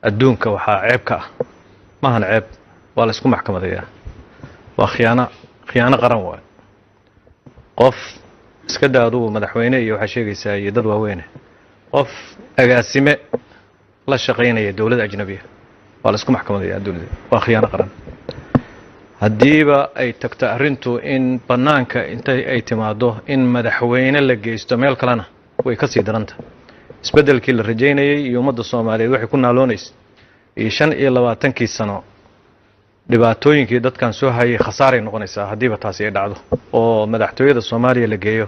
adduunka waxaa ceeb ka ah maahan ceeb waa la isku maxkamadayaa waa khiyaano qaran waay qof iska daaduu madaxweyne iyo waxaa sheegaysaa iyo dad waaweyne qof agaasime la shaqaynaya dowlad ajnabiya waa la isku maxkamadayaa adduunyada waa khiyaano qaran haddiiba ay tagto arrintu in bannaanka intay ay timaado in madaxweyne la geysto meel kalena way ka sii daranta isbeddelkii la rajaynayay iyo ummadda soomaaliyeed waxay ku naaloonaysa iyo 25 sano dhibaatooyinkii dadkan soo hayay khasaaray noqonaysaa haddiiba taasi ay dhacdo oo madaxtooyada Soomaaliya la geeyo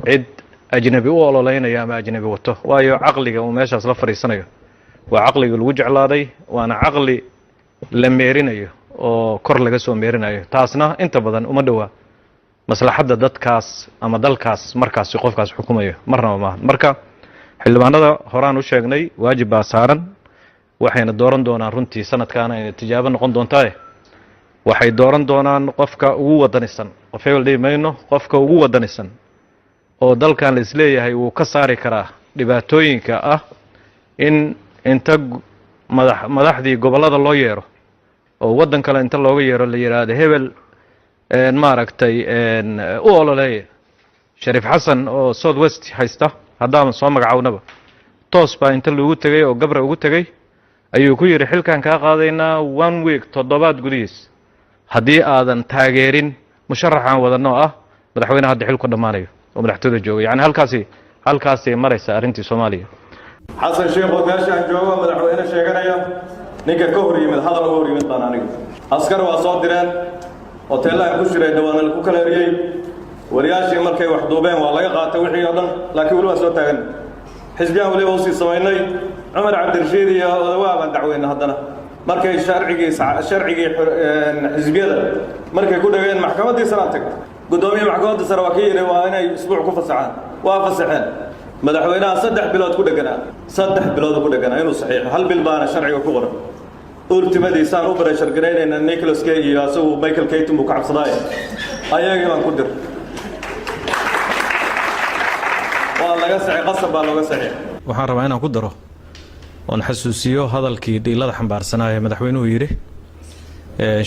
cid ajnabi u ololeynaya ama ajnabi wato waayo caqliga uu meeshaas la fariisanayo waa caqliga lagu jeclaaday waana caqli la meerinayo oo kor laga soo meerinayo taasna inta badan uma dhawaa maslaxadda dadkaas ama dalkaas markaas qofkaas xukumayo marnaba ma marka xildhibaanada horaan u sheegnay waajib baa saaran waxayna dooran doonaan runtii sanadkaana inay tijaabo noqon doontaa waxay dooran doonaan qofka ugu wadanisan qof hebel dhimayno qofka ugu wadanisan oo dalkan la isleeyahay uu ka saari karaa dhibaatooyinka ah in inta madaxdii gobolada loo yeero oo wadan kale inta looga yeero la yiraahdo hebel maaragtay u ololeeya Shariif Xasan oo South West haysta haddaan soo magacawnaba toos baa inta lagu tagay oo gabra ugu tagay ayuu ku yiri xilkan ka qaadaynaa 1 week toddobaad gudihiis haddii aadan taageerin musharaxan wadano ah madaxweynaha hadda xilku dhamaanayo oo madaxtooyada jooga yani halkaasi maraysa arrintii Soomaaliya xasan sheekh oo meeshaan jooga madaxweyne sheeganaya ninka ka hor yimid hadal ugu hor yimid baan aniga askar waa soo direen hoteelaha ku shiray dhawaana ku kala eriyay wariyaashii markay wax duubeen waa laga qaatay wixii oo dhan laakiin wali waa soo taagan xisbiyan wali oo sii sameynay Umar Cabdirashiid iyo odawaaban dacweyna haddana markay sharcigii xisbiyada markay ku dhageen maxkamadii sare tag gudoomiye maxkamadda sare waa kii waa inay isbuuc ku fasaxaan waa fasaxeen madaxweynaha 3 bilood ku dhaganaa inuu saxiixo hal bil baana sharciga ku qoran ultimadiisaan u barashar gareynayna Nicholas Kay iyo asagu Michael Keaton buu ka cabsaday ayaga baan ku dir waa laga saxiix qasab baa looga saxiix waxaan rabaa inaan ku daro oon xasuusiyo hadalkii dhiilada xambaarsanaa ee madaxweynuhu yiri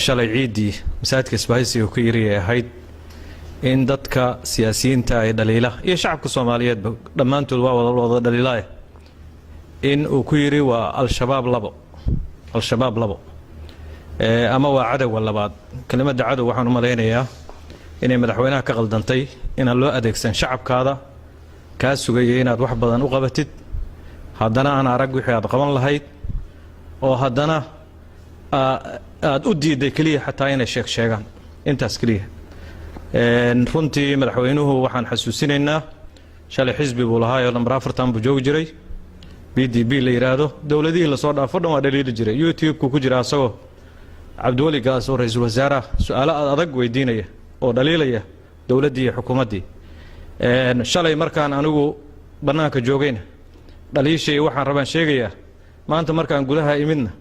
shalay ciidii masaajidka Isbaahisi oo ka yiri ahayd in dadka siyaasiyiinta ay dhaliila iyo shacabka Soomaaliyeed dhamaantood waa wada dhaliilay in uu ku yiri waa al-shabaab labo ama waa cadow labaad kelimada cadow waxaan u maleynayaa inay madaxweynaha ka qaldantay in loo adeegsan shacabkaada ka sugayay inaad wax badan u qabatid haddana aan arag wixii aad qaban lahayd oo haddana aad u diiday kaliya xataa inay sheegaan intaas kaliya runtii madaxweynuhu waxaan xasuusinaynaa shalay xisbi buu lahaa oo number 4 buu joog jiray PDP la yiraahdo dawladihii la soo dhaafo dhan waa dhaliili jiray YouTube-ku ku jira asagoo Cabdiwali Gaas oo ra'iisul wasaaraha su'aalo adag weydiinaya oo dhaliilaya dawladii iyo xukuumadii shalay markaan anigu banaanka joogayna dhaliishay waxaan rabaan sheegayaa maanta markaan gudaha imidna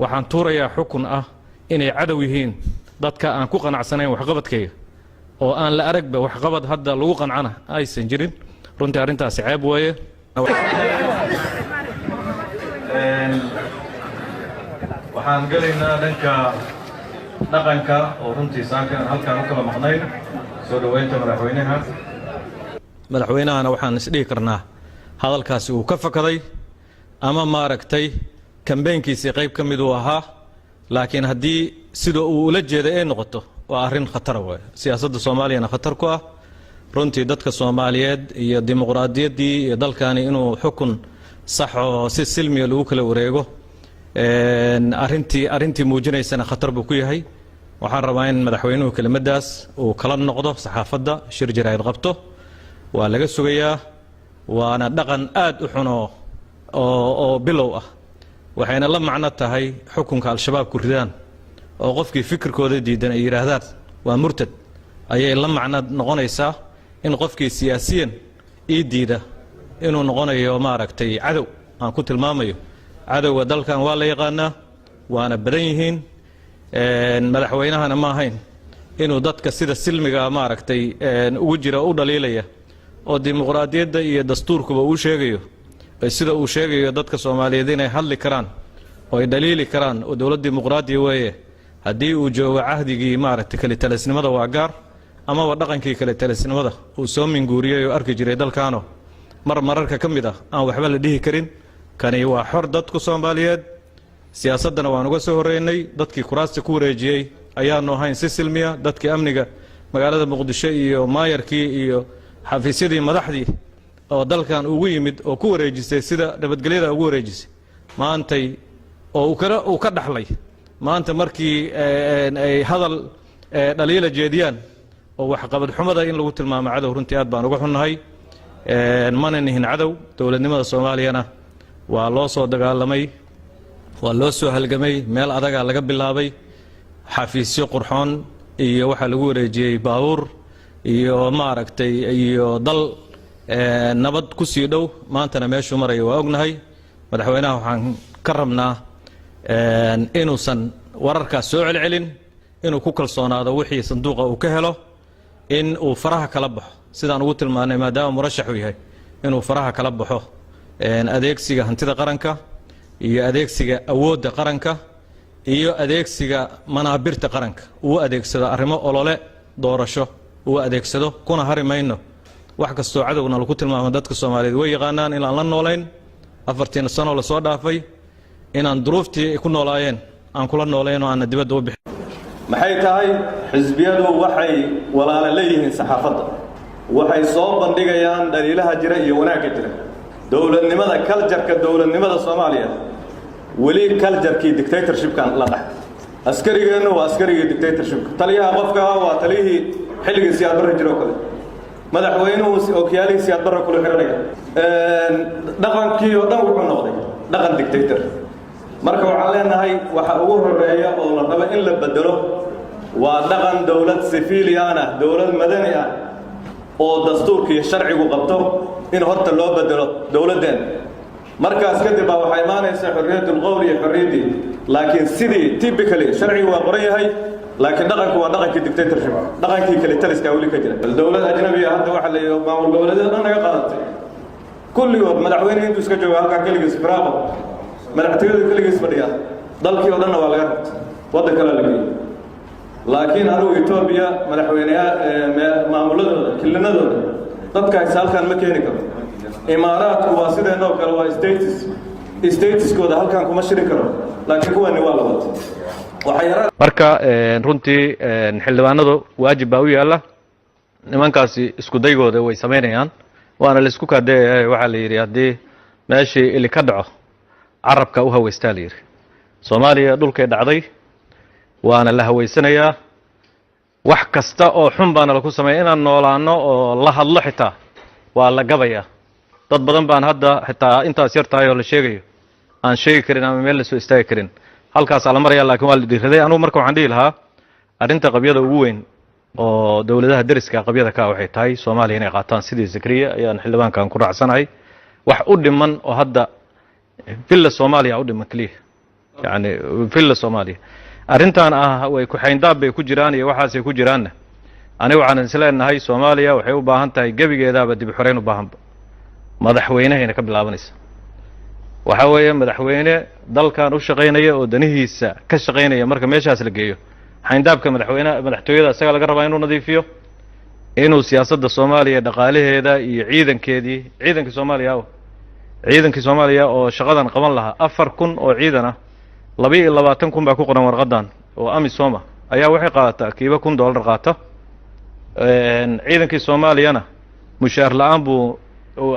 waxaan tuurayaa xukun ah inay cadow yihiin dadka aan ku qanacsanayn waxqabadkayga oo aan la aragba waxqabad hadda lagu qancana aysan jirin runtii arrintaas ceeb weeye waxaan galaynaa dhanka dhaqanka oo runtii saakan halkaan u kala maqnayn soo dhaweynta madaxweynahana waxaan isdhihi karnaa hadalkaasi uu ka fakaday ama maaragtay kambeynkiisii qayb ka mid uu ahaa laakiin haddii sida uu ula jeeday ay noqoto waa arrin khatar weeye siyaasadda Soomaaliyana khatar ku ah runtii dadka Soomaaliyeed iyo dimuqraadiyaddii iyo dalkani inuu xukun sax oo si silmiya lagu kala wareego arrintii muujinaysana khatar buu ku yahay waxaan rabaa in madaxweynuhu kelimadaas uu kala noqdo saxaafadda shir jaraa'id qabto waa laga sugayaa waana dhaqan aad u xun oo bilow ah waxayna la macno tahay xukunka al-shabaab ku ridaan oo qofkii fikirkooda diidan ay yiraahdaan waa murtad ayay la macno noqonaysaa in qofkii siyaasiyan diida inuu noqonayo maaragtay cadow aan ku tilmaamayo cadowga dalkan waa la yaqaanaa waana badan yihiin madaxweynahana ma ahayn inuu dadka sida silmiga maaragtay ugu jira u dhaliilaya oo dimuqraadiyadda iyo dastuurkuba uu sheegayo sida uu sheegayo dadka Soomaaliyeed inay hadli karaan oo ay dhaliili karaan oo dowlad dimuqraadi weeye haddii uu joogo cahdigii maaragtay kale talisnimada waa gaar amaba dhaqankii kale talisnimada uu soo minguuriyey oo arki jiray dalkaano mararka ka mid ah aan waxba la dhihi karin kani waa xor dadku Soomaaliyeed siyaasadana waan uga soo horeynay dadkii kuraasta ku wareejiyay ayaanu ahayn si silmiya dadkii amniga magaalada Muqdisho iyo maayarkii iyo xafiisyadii madaxdii oo dalkan ugu yimid oo ku wareejisay sida nabadgelyada ugu wareejisay maantay oo uu ka dhaxlay maanta markii ay hadal dhaliila jeediyaan oo wax qabad xumada in lagu tilmaamo cadow runtii aad baan uga xunnahay mana nihin cadow dowladnimada Soomaaliyana waa loo soo dagaalamay waa loo soo halgamay meel adaga laga bilaabay xafiisyo qurxoon iyo waxa lagu wareejiyay baabuur iyo maaragtay iyo dal nabad ku sii dhow maantana meeshu maray waa ognahay madaxweynaha waxaan ka rabnaa inuusan wararkaas soo celcelin inuu ku kalsoonaado wixii sanduuqa uu ka helo in uu faraha kala baxo sidaan ugu tilmaanay maadaama murashax uu yahay inuu faraha kala baxo adeegsiga hantida qaranka iyo adeegsiga awoodda qaranka iyo adeegsiga manaabirta qaranka uu adeegsado arrimo olole doorasho uu adeegsado kuna harimayno wax kastoo cadowna lagu tilmaamo dadka Soomaaliyeed way yaqaanaan in aan la noolayn 40 sano la soo dhaafay inaan duruuftii ku noolaayeen aan kula noolayn oo aan dibadda u bixin maxay tahay xisbiyadu waxay walaala leeyihiin saxaafadda waxay soo bandhigayaan dhaliilaha jira iyo wanaagga jira dowladnimada kaljarka dowladnimada Soomaaliya wali kaljarkii dictatorshipkan la dhax askarigeenu waa askarigii dictatorship taliyaha qofka waa taliyihii xilligii siyaad barre jiro kale madaxweynuhu ookiyaalihii siyaad barre kula xiranaya dhaqankii oo dhan wuxuu noqday dhaqan dictator marka waxaan leenahay waxa ugu horeeya oo la rabo in la bedelo waa dhaqan dowlad civilian ah dowlad madani ah oo dastuurka iyo sharcigu qabto in horta loo bedelo dowladdan markaas kadib waxay imaanaysaa xorriyatul qowl iyo xorriyadii laakiin sidii typically sharcigu waa qoran yahay laakiin dhaqanku waa dhaqankii dictatorship dhaqankii kale taliska wali ka jira dowlad ajnabi ah hadda waxa la yiraahdo maamul goboleedyada dhan naga qaadatay kulligood madaxweyne intuu iska joogo halka kaligiis firaaqo madaxtooyada kaligiis fadhiya dalkii oo dhan waa laga rabtay wada kala lageeyay laakiin anigu Itoobiya madaxweynaha maamuladooda kilnadooda dadka ay halkan ma keeni karo imaaraadku waa sideenoo kale waa stateskooda halkan kuma shirin karo laakiin kuwani waa la wato marka runtii xildhibaanadu waajib baa u yaala nimankaasi isku daygooda way sameynayaan waana la isku kaadeeyay waxa la yiri hadii meeshii ili ka dhaco carabka u haweystaa la yiri Soomaaliya dhulkay dhacday waana la haweysanayaa wax kasta oo xun baana la ku sameeyay inaan noolaano oo la hadlo xitaa waa la gabaya dad badan baan hadda xitaa intaas yar tahay oo la sheegayo aan sheegi karin ama meel la soo istaagi karin halkaas ala maraya laakiin waa la dhiiraday anigu marka waxaan dhihi lahaa arinta qabyada ugu weyn oo dawladaha dariska qabyada ka waxay tahay Soomaaliya inay qaataan sidii Zakariya ayaan xildhibaankan ku raacsanahay wax u dhiman oo hadda filla Soomaaliya u dhiman kaliya yani filla Soomaaliya arintan way ku xayndaab bay ku jiraan iyo waxaas ay ku jiraan anigu waxaan isleenahay Soomaaliya waxay u baahan tahay gabigeedaaba dib u xoreyn u baahan madaxweynaheena ka bilaabanaysa waxa weeye madaxweyne dalkan u shaqeynaya oo danihiisa ka shaqeynaya marka meeshaas la geeyo xayndaabka madaxtooyada isaga laga rabaa inuu nadiifiyo inuu siyaasadda Soomaaliya dhaqaalaheeda iyo ciidanka Soomaaliya oo shaqadan qaban lahaa 4000 oo ciidan ah 22,000 baa ku qoran warqadan oo amisoma ayaa waxay qaadataa kiiba $1,000 qaata ciidankii Soomaaliyana mushaar la'aan buu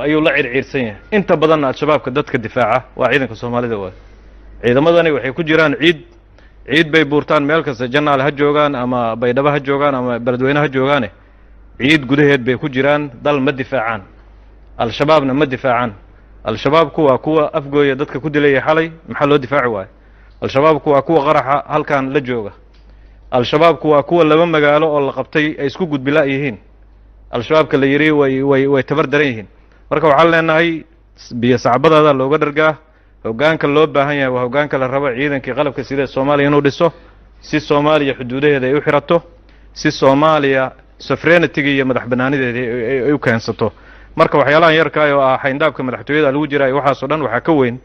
ayuu la circiirsan yahay inta badan al-shabaabka dadka difaaca waa ciidanka Soomaalida ciidamadani waxay ku jiraan ciid bay buurtaan meel kasta janaal ha joogaan ama baydhaba ha joogaan ama beledweynaha ha joogaan ciid gudaheed bay ku jiraan dal ma difaacaan al-shabaabna ma difaacaan al-shabaabku waa kuwa afgooya dadka ku dilay xalay maxaa loo difaaci waay al-shabaabku waa kuwa qaraxa halkan la jooga al-shabaabku waa kuwa laba magaalo oo la qabtay ay isku gudbila yihiin al-shabaabka la yiri way tabar daran yihiin marka waxaan leenahay biyo sacbadaada looga dhargaa hoggaanka loo baahan yahay waa hoggaanka la rabo ciidankii qalabka sida Soomaaliya inuu dhiso si Soomaaliya xuduudaheeda ay u xirato si Soomaaliya sovereignty iyo madax banaanideeda ay u keensato marka waxyaalahan yarka oo ah xayndaabka madaxtooyada lagu jiray waxaas oo dhan waxa ka weyn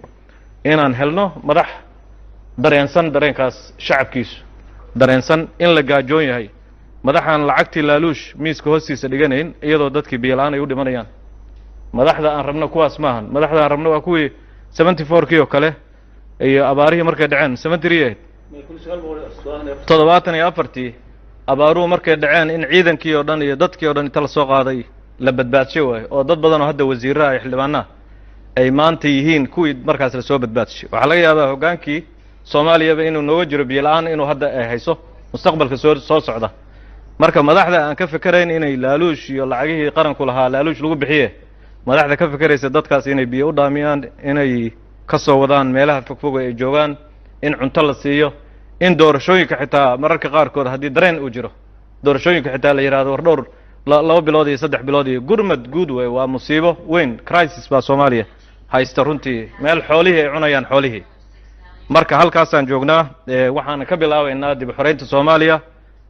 inaan helno madax dareensan dareenkaas shacabkiisu dareensan in la gaajoon yahay madaxaan lacagtii laaluush miiska hoostiisa dhiganayn iyadoo dadkii biyo-la'aan ay u dhimanayaan madaxda aan rabno kuwaas maahan madaxda aan rabno waa kuwii 74kii oo kale iyo abaarihii markay dhaceen 73 ahayd 74tii abaaruhu markay dhaceen in ciidankii oo dhan iyo dadkii oo dhan inta la soo qaaday la badbaadshay waayo oo dad badan oo hadda wasiirraha iyo xildhibaanaha ay maanta yihiin kuwii markaas la soo badbaadshay waxaa laga yaabaa hoggaankii soomaaliyaba inuu nooga jiro biyo-la'aan inuu hadda ay hayso mustaqbalka soo socda marka madaxda aan ka fikerayn inay laaluush iyo lacagihii qaranku lahaa laaluush lagu bixiye madaxda ka fikeraysa dadkaas inay biyo u dhaamiyaan inay ka soo wadaan meelaha fogfog ay joogaan in cunto la siiyo in doorashooyinka xitaa mararka qaarkood haddii dareen uu jiro doorashooyinka xitaa la yidhahdo war dhowr 2 bilood iyo 3 bilood iyo gurmad guud wey waa musiibo weyn crisis baa Soomaaliya haysta runtii meel xoolihii ay cunayaan xoolihii marka halkaasaan joognaa waxaan ka bilaabaynaa dib u xoreynta Soomaaliya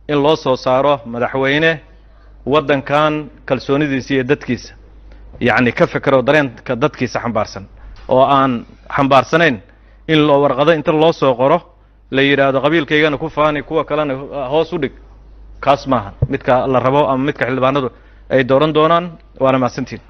in loo soo saaro madaxweyne waddankan kalsoonidiisa iyo dadkiisa yacni ka fikiro dareenka dadkiisa xambaarsan oo aan xambaarsanayn in loo warqado inta loo soo qoro la yiraahdo qabiilkaygana ku faani kuwa kalena hoos u dhig kaas maaha midka la rabo ama midka xildhibaanadu ay dooran doonaan waana maasantiin